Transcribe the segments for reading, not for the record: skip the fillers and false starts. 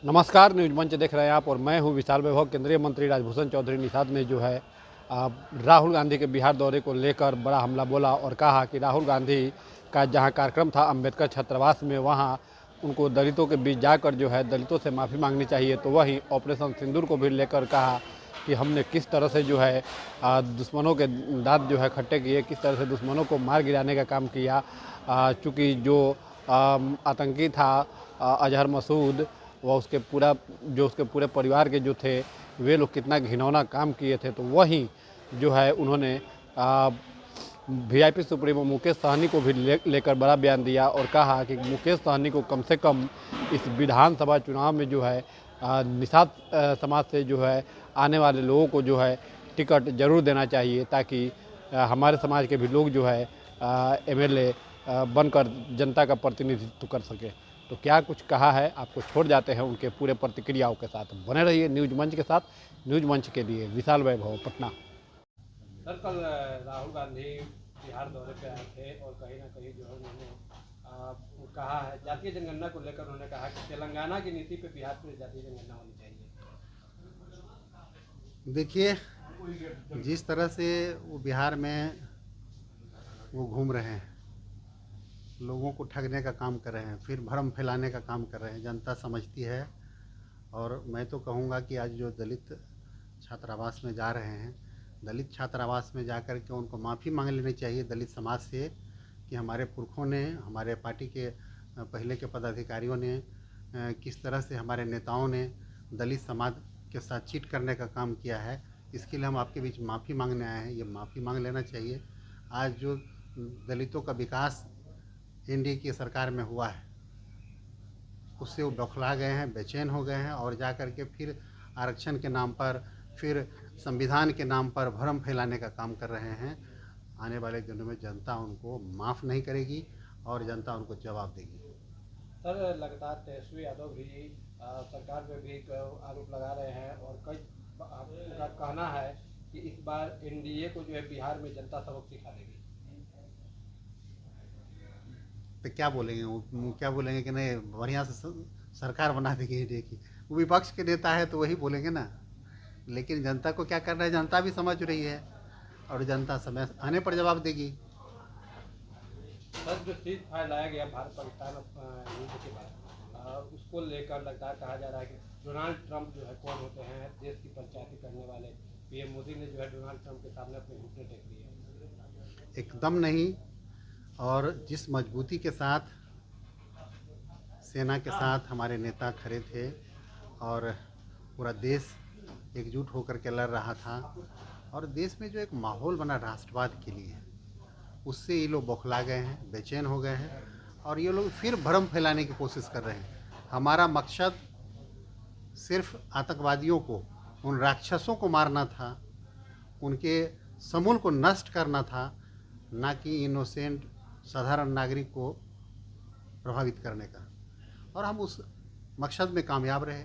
नमस्कार, न्यूज मंच देख रहे हैं आप और मैं हूं विशाल वैभव। केंद्रीय मंत्री राजभूषण चौधरी निषाद ने जो है राहुल गांधी के बिहार दौरे को लेकर बड़ा हमला बोला और कहा कि राहुल गांधी का जहां कार्यक्रम था अंबेडकर छात्रावास में, वहां उनको दलितों के बीच जाकर जो है दलितों से माफ़ी मांगनी चाहिए। तो वहीं ऑपरेशन सिंदूर को भी लेकर कहा कि हमने किस तरह से जो है दुश्मनों के दांत जो है खट्टे किए, किस तरह से दुश्मनों को मार गिराने का काम किया। चूँकि जो आतंकी था अजहर मसूद, वह उसके पूरे परिवार के जो थे, वे लोग कितना घिनौना काम किए थे। तो वहीं जो है उन्होंने वीआईपी सुप्रीमो मुकेश सहनी को भी लेकर बड़ा बयान दिया और कहा कि मुकेश सहनी को कम से कम इस विधानसभा चुनाव में जो है निषाद समाज से जो है आने वाले लोगों को जो है टिकट जरूर देना चाहिए, ताकि हमारे समाज के भी लोग जो है एमएलए बनकर जनता का प्रतिनिधित्व कर सके। तो क्या कुछ कहा है, आपको छोड़ जाते हैं उनके पूरे प्रतिक्रियाओं के साथ। बने रहिए न्यूज मंच के साथ। न्यूज मंच के लिए विशाल वैभव, पटना। सर, कल राहुल गांधी बिहार दौरे पे आए थे और कहीं ना कहीं जो है उन्होंने कहा है जातीय जनगणना को लेकर, उन्होंने कहा कि तेलंगाना की नीति पे बिहार में जातीय जनगणना होनी चाहिए। देखिए, जिस तरह से वो बिहार में वो घूम रहे हैं, लोगों को ठगने का काम कर रहे हैं, फिर भ्रम फैलाने का काम कर रहे हैं, जनता समझती है। और मैं तो कहूँगा कि आज जो दलित छात्रावास में जा रहे हैं, दलित छात्रावास में जा कर के उनको माफ़ी मांग लेनी चाहिए दलित समाज से कि हमारे पुरखों ने, हमारे पार्टी के पहले के पदाधिकारियों ने, किस तरह से हमारे नेताओं ने दलित समाज के साथ चीट करने का काम किया है। इसके लिए हम आपके बीच माफ़ी मांगने आए हैं। ये माफ़ी मांग लेना चाहिए। आज जो दलितों का विकास एनडीए की सरकार में हुआ है, उससे वो बौखला गए हैं, बेचैन हो गए हैं और जा कर के फिर आरक्षण के नाम पर, फिर संविधान के नाम पर भ्रम फैलाने का काम कर रहे हैं। आने वाले दिनों में जनता उनको माफ़ नहीं करेगी और जनता उनको जवाब देगी। सर, लगातार तेजस्वी यादव भी सरकार पे भी आरोप लगा रहे हैं और कई उनका कहना है कि इस बार एनडीए को जो है बिहार में जनता सबक सिखा देगी। तो क्या बोलेंगे वो क्या बोलेंगे कि नहीं बढ़िया से सरकार बना देगी एनडीए की। वो विपक्ष के नेता है तो वही बोलेंगे ना। लेकिन जनता को क्या करना है, जनता भी समझ रही है और जनता समय आने पर जवाब देगी। सर, जो सीज फायर लाया गया भारत पाकिस्तान युद्ध के बाद, उसको लेकर लगातार कहा जा रहा है कि डोनाल्ड ट्रंप जो है कौन होते हैं देश की पंचायती करने वाले। पीएम मोदी ने जो है डोनाल्ड ट्रंप के सामने अपने घुटने टेक लिए। एकदम नहीं। और जिस मजबूती के साथ सेना के साथ हमारे नेता खड़े थे और पूरा देश एकजुट होकर के लड़ रहा था, और देश में जो एक माहौल बना राष्ट्रवाद के लिए, उससे ये लोग बौखला गए हैं, बेचैन हो गए हैं और ये लोग फिर भ्रम फैलाने की कोशिश कर रहे हैं। हमारा मकसद सिर्फ आतंकवादियों को, उन राक्षसों को मारना था, उनके समूल को नष्ट करना था, ना कि इनोसेंट साधारण नागरिक को प्रभावित करने का। और हम उस मकसद में कामयाब रहे।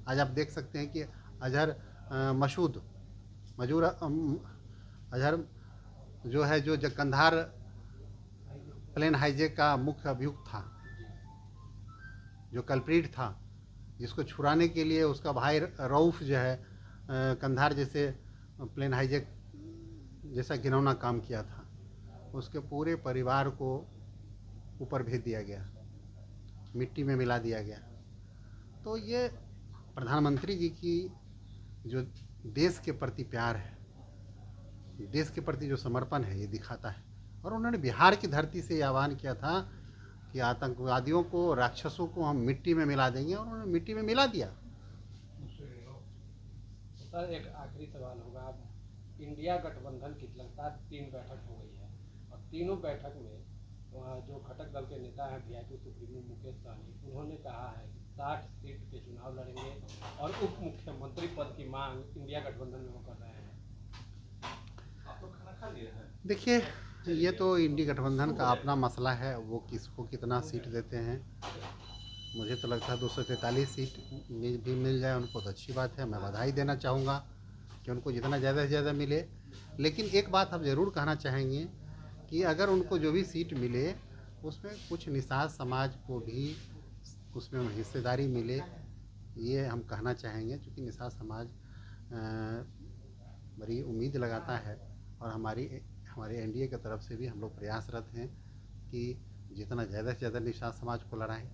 आज आप देख सकते हैं कि अजहर जो है, जो कंधार प्लेन हाईजैक का मुख्य अभियुक्त था, जो कल्प्रीट था, जिसको छुड़ाने के लिए उसका भाई रऊफ जो है कंधार जैसे प्लेन हाईजैक जैसा घिनौना काम किया था, उसके पूरे परिवार को ऊपर भेज दिया गया, मिट्टी में मिला दिया गया। तो ये प्रधानमंत्री जी की जो देश के प्रति प्यार है, देश के प्रति जो समर्पण है, ये दिखाता है। और उन्होंने बिहार की धरती से आह्वान किया था कि आतंकवादियों को, राक्षसों को हम मिट्टी में मिला देंगे, और उन्होंने मिट्टी में मिला दिया। सर, एक आखिरी सवाल होगा। इंडिया गठबंधन की लगातार 3 बैठक हो गई है और तीनों बैठक में जो घटक दल के नेता हैं वीआईपी सुप्रीमो मुकेश सहनी, उन्होंने कहा है कि 60 सीट के चुनाव लड़ेंगे और उप मुख्यमंत्री पद की मांग इंडिया गठबंधन में वो कर रहे हैं। आप तो खाना खा लिए हैं। देखिए, ये तो इंडी गठबंधन का अपना मसला है, वो किसको कितना सीट देते हैं। मुझे तो लगता है 243 सीट भी मिल जाए उनको तो अच्छी बात है। मैं बधाई देना चाहूँगा कि उनको जितना ज़्यादा से ज़्यादा मिले। लेकिन एक बात हम ज़रूर कहना चाहेंगे कि अगर उनको जो भी सीट मिले, उसमें कुछ निषाद समाज को भी उसमें हिस्सेदारी मिले, ये हम कहना चाहेंगे, क्योंकि निषाद समाज बड़ी उम्मीद लगाता है और हमारे एनडीए की तरफ से भी हम लोग प्रयासरत हैं कि जितना ज़्यादा से ज़्यादा निषाद समाज को लड़ाएं।